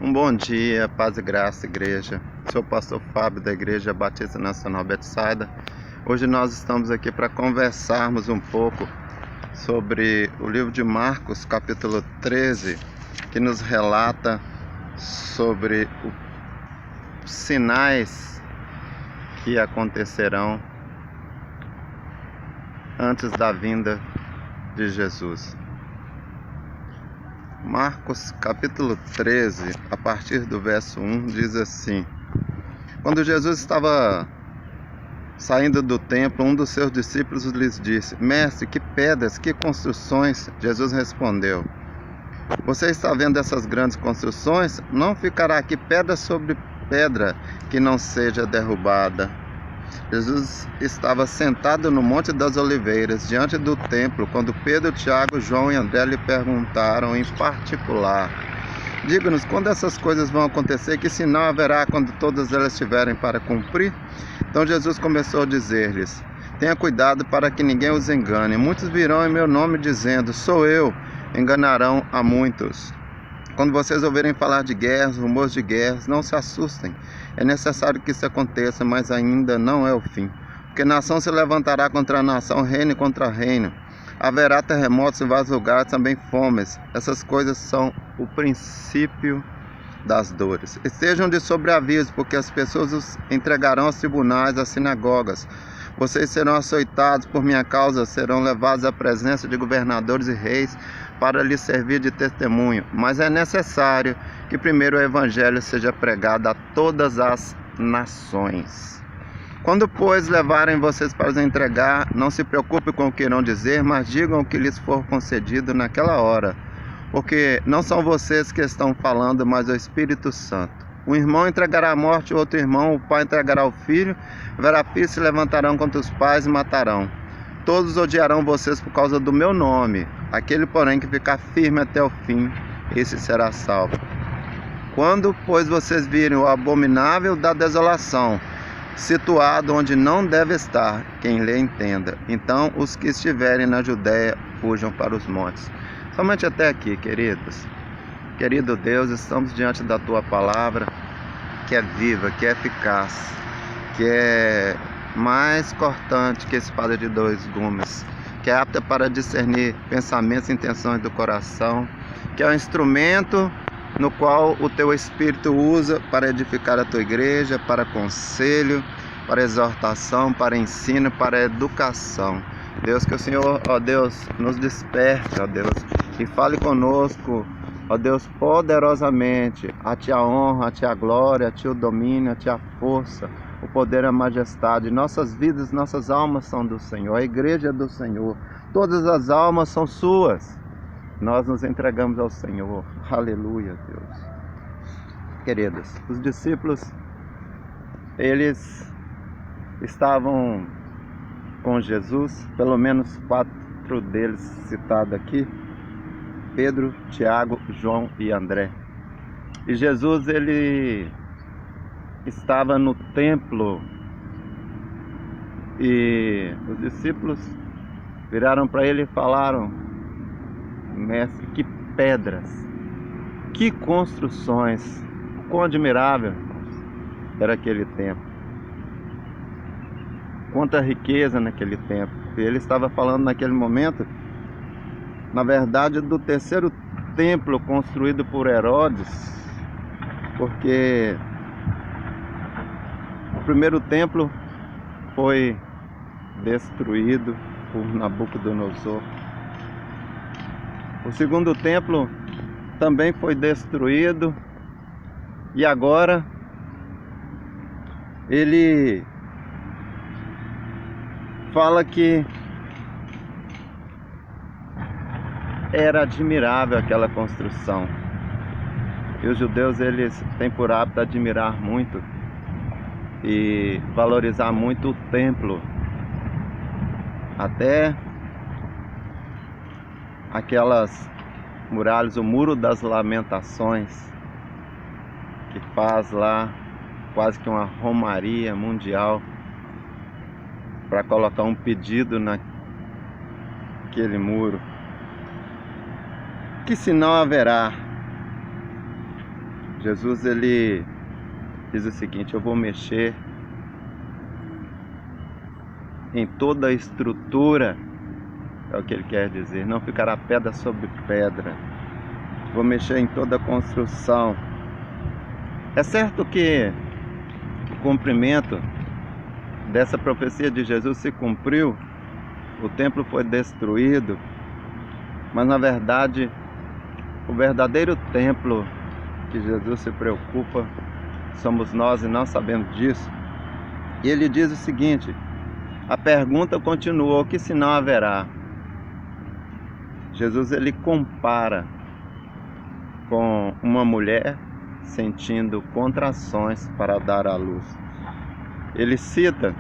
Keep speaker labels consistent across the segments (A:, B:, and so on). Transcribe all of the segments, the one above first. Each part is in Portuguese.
A: Um bom dia, paz e graça, igreja. Sou o pastor Fábio da Igreja Batista Nacional Betsaida. Hoje nós estamos aqui para conversarmos um pouco sobre o livro de Marcos, capítulo 13, que nos relata sobre os sinais que acontecerão antes da vinda de Jesus. Marcos capítulo 13, a partir do verso 1, diz assim: Quando Jesus estava saindo do templo, um dos seus discípulos lhes disse: Mestre, que pedras, que construções? Jesus respondeu: Você está vendo essas grandes construções? Não ficará aqui pedra sobre pedra que não seja derrubada. Jesus estava sentado no Monte das Oliveiras, diante do templo, quando Pedro, Tiago, João e André lhe perguntaram em particular: Diga-nos, quando essas coisas vão acontecer, que sinal haverá quando todas elas estiverem para cumprir? Então Jesus começou a dizer-lhes: Tenha cuidado para que ninguém os engane. Muitos virão em meu nome dizendo: Sou eu, enganarão a muitos. Quando vocês ouvirem falar de guerras, rumores de guerras, não se assustem. É necessário que isso aconteça, mas ainda não é o fim. Porque nação se levantará contra nação, reino contra reino. Haverá terremotos em vários lugares, também fomes. Essas coisas são o princípio das dores. Estejam de sobreaviso, porque as pessoas os entregarão aos tribunais, às sinagogas. Vocês serão açoitados por minha causa, serão levados à presença de governadores e reis para lhes servir de testemunho. Mas é necessário que primeiro o evangelho seja pregado a todas as nações. Quando, pois, levarem vocês para os entregar, não se preocupe com o que irão dizer, mas digam o que lhes for concedido naquela hora. Porque não são vocês que estão falando, mas o Espírito Santo. Um irmão entregará a morte, o outro irmão, o pai entregará o filho, haverá filhos se levantarão contra os pais e matarão. Todos odiarão vocês por causa do meu nome. Aquele, porém, que ficar firme até o fim, esse será salvo. Quando, pois, vocês virem o abominável da desolação, situado onde não deve estar, quem lhe entenda, então os que estiverem na Judéia fujam para os montes. Somente até aqui, queridos. Querido Deus, estamos diante da Tua palavra, que é viva, que é eficaz, que é mais cortante que espada de dois gumes, que é apta para discernir pensamentos e intenções do coração, que é um instrumento no qual o Teu Espírito usa para edificar a Tua igreja, para conselho, para exortação, para ensino, para educação. Deus, que o Senhor, ó Deus, nos desperte, ó Deus, e fale conosco, ó Deus, poderosamente. A Ti a honra, a Ti a glória, a Ti o domínio, a Ti a força, o poder e a majestade. Nossas vidas, nossas almas são do Senhor, a igreja é do Senhor, todas as almas são Suas. Nós nos entregamos ao Senhor. Aleluia, Deus. Queridos, os discípulos, eles estavam com Jesus, pelo menos 4 deles citados aqui: Pedro, Tiago, João e André. E Jesus, ele estava no templo e os discípulos viraram para ele e falaram: Mestre, que pedras, que construções, quão admirável era aquele templo, quanta riqueza naquele templo. E ele estava falando naquele momento, na verdade, do terceiro templo construído por Herodes, porque o primeiro templo foi destruído por Nabucodonosor. O segundo templo também foi destruído, e agora ele fala que era admirável aquela construção. E os judeus, eles têm por hábito admirar muito e valorizar muito o templo. Até aquelas muralhas, o Muro das Lamentações, que faz lá quase que uma romaria mundial para colocar um pedido naquele muro. Que sinal haverá Jesus ele diz o seguinte: eu vou mexer em toda a estrutura, é o que ele quer dizer, não ficará pedra sobre pedra. Vou mexer em toda a construção. É certo que o cumprimento dessa profecia de Jesus se cumpriu, o templo foi destruído, mas na verdade o verdadeiro templo que Jesus se preocupa somos nós, e não sabemos disso. E ele diz o seguinte: a pergunta continuou: que sinal haverá? Jesus ele compara com uma mulher sentindo contrações para dar à luz. Ele cita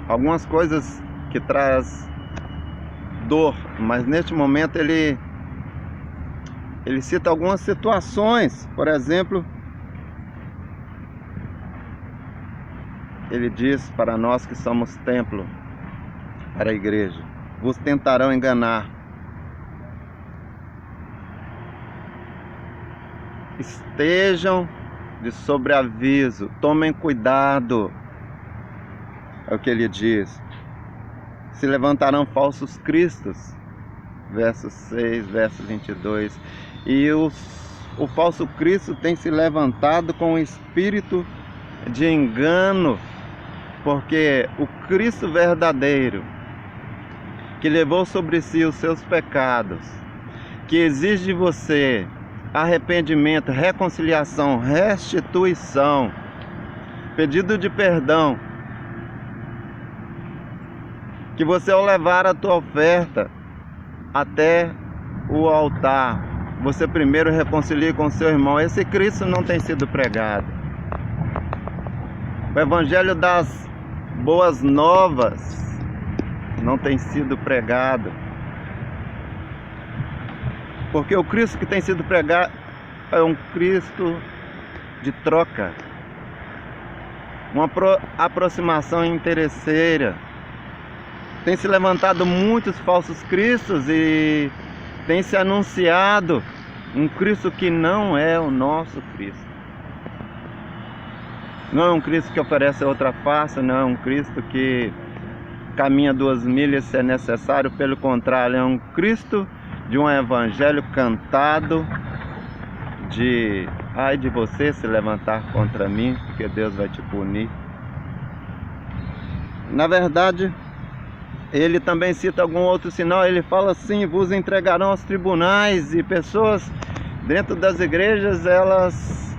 A: algumas coisas que traz dor, mas neste momento ele cita algumas situações. Por exemplo, ele diz para nós que somos templo para a igreja: vos tentarão enganar. Estejam de sobreaviso, tomem cuidado, é o que ele diz. Se levantarão falsos cristos, verso 6, verso 22. E o falso Cristo tem se levantado com o espírito de engano, porque o Cristo verdadeiro, que levou sobre si os seus pecados, que exige de você arrependimento, reconciliação, restituição, pedido de perdão, que você, ao levar a tua oferta até o altar, você primeiro reconcilie com seu irmão. Esse Cristo não tem sido pregado. O evangelho das boas novas não tem sido pregado, porque o Cristo que tem sido pregado é um Cristo de troca, uma aproximação interesseira. Tem se levantado muitos falsos cristos e tem se anunciado um Cristo que não é o nosso Cristo. Não é um Cristo que oferece outra face, não é um Cristo que caminha 2 milhas se é necessário. Pelo contrário, é um Cristo de um evangelho cantado de: ai de você se levantar contra mim, porque Deus vai te punir. Na verdade, ele também cita algum outro sinal. Ele fala assim: vos entregarão aos tribunais. E pessoas dentro das igrejas, elas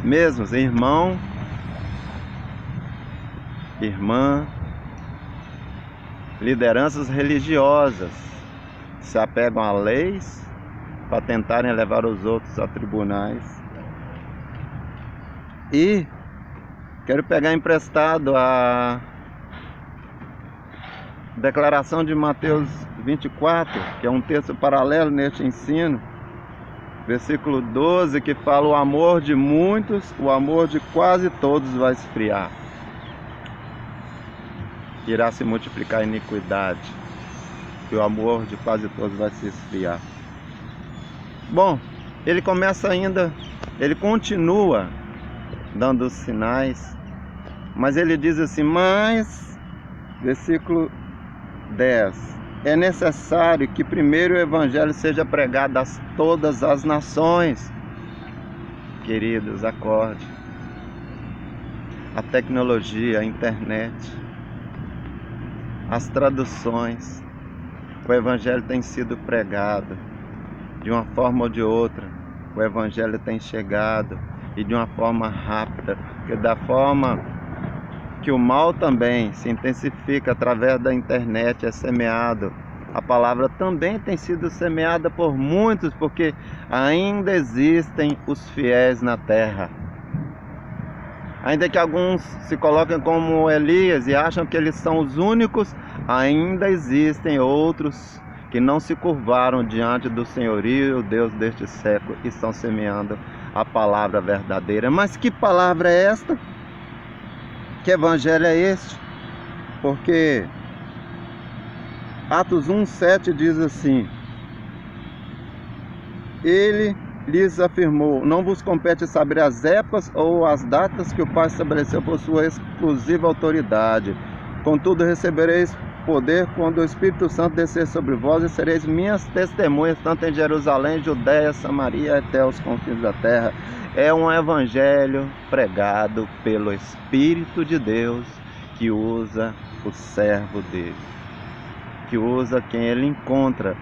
A: mesmas, irmão, irmã, lideranças religiosas, se apegam a leis para tentarem levar os outros a tribunais. E quero pegar emprestado a declaração de Mateus 24, que é um texto paralelo neste ensino, versículo 12, que fala: o amor de muitos, o amor de quase todos vai esfriar. Irá se multiplicar a iniquidade, e o amor de quase todos vai se esfriar. Bom, ele começa ainda, ele continua dando os sinais, mas ele diz assim: mas, versículo 10, é necessário que primeiro o evangelho seja pregado a todas as nações. Queridos, acorde. A tecnologia, a internet, as traduções, o evangelho tem sido pregado de uma forma ou de outra. O evangelho tem chegado, e de uma forma rápida, porque da forma que o mal também se intensifica através da internet, é semeado. A palavra também tem sido semeada por muitos, porque ainda existem os fiéis na terra. Ainda que alguns se coloquem como Elias e acham que eles são os únicos, ainda existem outros que não se curvaram diante do senhorio, o Deus deste século, e estão semeando a palavra verdadeira. Mas que palavra é esta? Que evangelho é este? Porque Atos 1:7 diz assim: ele lhes afirmou: não vos compete saber as épocas ou as datas que o Pai estabeleceu por sua exclusiva autoridade. Contudo, recebereis poder quando o Espírito Santo descer sobre vós, e sereis minhas testemunhas, tanto em Jerusalém, Judeia, Samaria, até os confins da terra. É um evangelho pregado pelo Espírito de Deus, que usa o servo dele, que usa quem ele encontra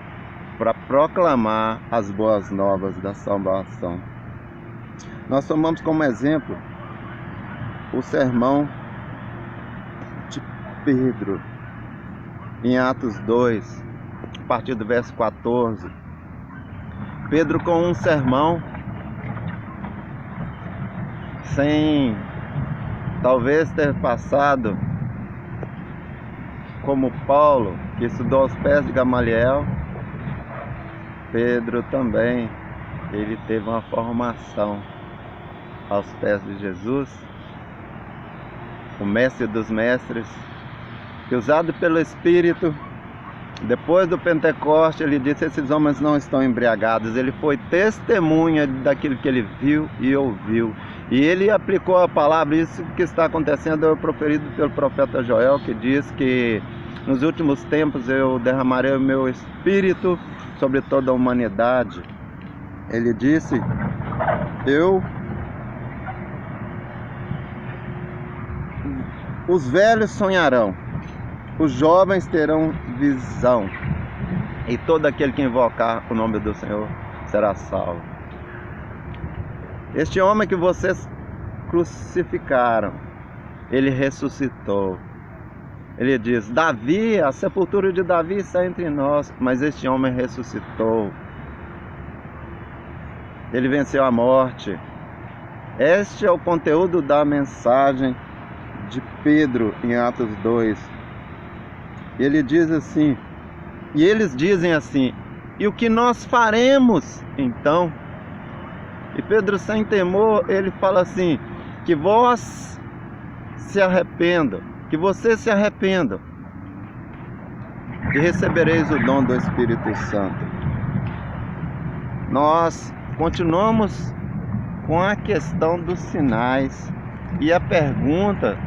A: para proclamar as boas novas da salvação. Nós tomamos como exemplo o sermão de Pedro, em Atos 2, a partir do verso 14. Pedro, com um sermão, sem talvez ter passado como Paulo, que estudou aos pés de Gamaliel, Pedro também, ele teve uma formação aos pés de Jesus, o mestre dos mestres, que usado pelo Espírito, depois do Pentecoste, ele disse: esses homens não estão embriagados. Ele foi testemunha daquilo que ele viu e ouviu, e ele aplicou a palavra. Isso que está acontecendo é proferido pelo profeta Joel, que diz que nos últimos tempos eu derramarei o meu Espírito sobre toda a humanidade. Ele disse: os velhos sonharão, os jovens terão visão, e todo aquele que invocar o nome do Senhor será salvo. Este homem que vocês crucificaram, ele ressuscitou. Ele diz: Davi, a sepultura de Davi está entre nós, mas este homem ressuscitou. Ele venceu a morte. Este é o conteúdo da mensagem de Pedro em Atos 2. Ele diz assim, e eles dizem assim: e o que nós faremos então? E Pedro, sem temor, ele fala assim: que vós se arrependam, que vocês se arrependam, e recebereis o dom do Espírito Santo. Nós continuamos com a questão dos sinais e a pergunta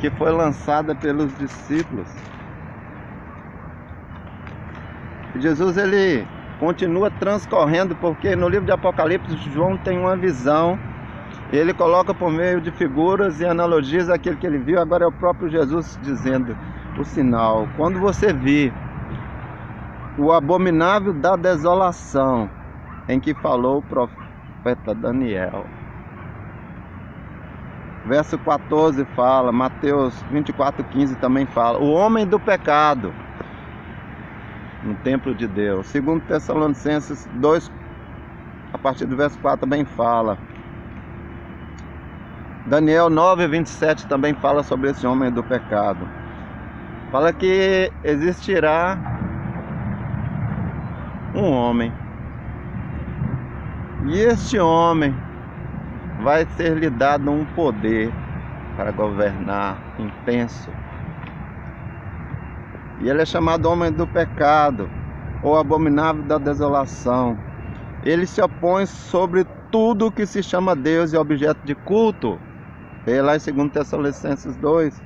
A: que foi lançada pelos discípulos. Jesus, ele continua transcorrendo, porque no livro de Apocalipse João tem uma visão, ele coloca por meio de figuras e analogias aquilo que ele viu. Agora é o próprio Jesus dizendo o sinal: quando você vir o abominável da desolação, em que falou o profeta Daniel. Verso 14 fala, Mateus 24:15 também fala, o homem do pecado no templo de Deus. Segundo Tessalonicenses 2, a partir do verso 4 também fala. Daniel 9:27 também fala sobre esse homem do pecado. Fala que existirá um homem, e este homem vai ser lhe dado um poder para governar intenso. E ele é chamado homem do pecado, ou abominável da desolação. Ele se opõe sobre tudo que se chama Deus e objeto de culto. É lá em 2 Tessalonicenses 2.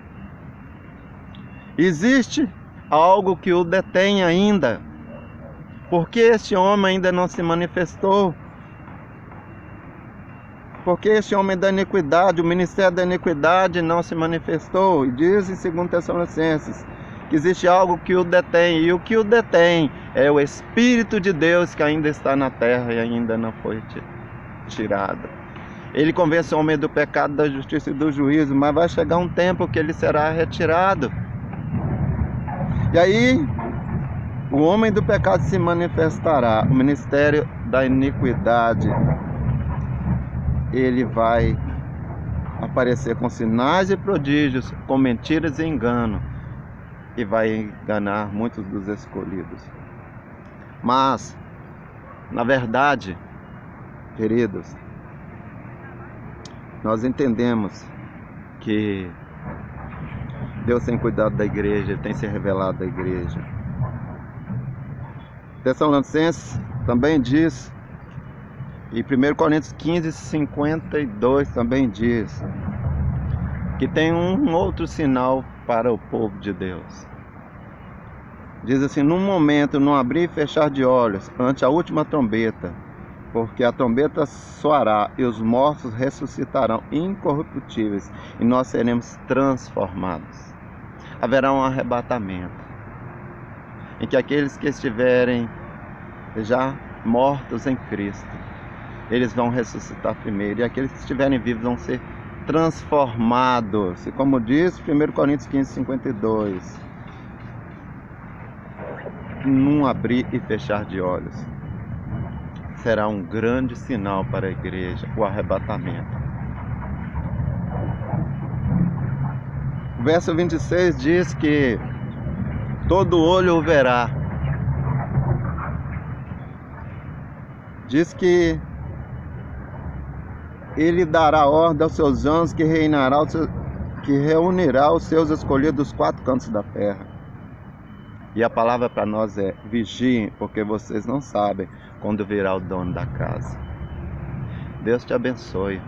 A: Existe algo que o detém ainda. Porque este homem ainda não se manifestou? Porque este homem da iniquidade, o ministério da iniquidade não se manifestou. E diz em 2 Tessalonicenses que existe algo que o detém, e o que o detém é o Espírito de Deus que ainda está na terra e ainda não foi tirado. Ele convence o homem do pecado, da justiça e do juízo, mas vai chegar um tempo que ele será retirado. E aí o homem do pecado se manifestará, o ministério da iniquidade, ele vai aparecer com sinais e prodígios, com mentiras e engano, e vai enganar muitos dos escolhidos. Mas, na verdade, queridos, nós entendemos que Deus tem cuidado da igreja, tem se revelado à igreja. Tessalonicenses também diz E 1 Coríntios 15, 52 também diz que tem um outro sinal para o povo de Deus. Diz assim: num momento, num abrir e fechar de olhos, ante a última trombeta, porque a trombeta soará e os mortos ressuscitarão incorruptíveis e nós seremos transformados. Haverá um arrebatamento, em que aqueles que estiverem já mortos em Cristo, eles vão ressuscitar primeiro, e aqueles que estiverem vivos vão ser transformados. E como diz 1 Coríntios 15, 52, num abrir e fechar de olhos, será um grande sinal para a igreja, o arrebatamento. O verso 26 diz que todo olho o verá. Diz que ele dará ordem aos seus anjos, que reunirá os seus escolhidos dos quatro cantos da terra. E a palavra para nós é: vigiem, porque vocês não sabem quando virá o dono da casa. Deus te abençoe.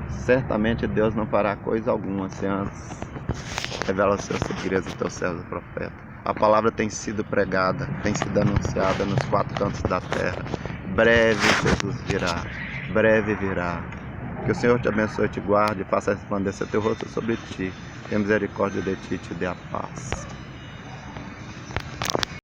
A: Certamente Deus não fará coisa alguma se antes revela os seus segredos aos teus servos profetas. A palavra tem sido pregada, tem sido anunciada nos quatro cantos da terra. Breve Jesus virá, breve virá. Que o Senhor te abençoe, te guarde, faça resplandecer teu rosto sobre ti, tenha misericórdia de ti e te dê a paz.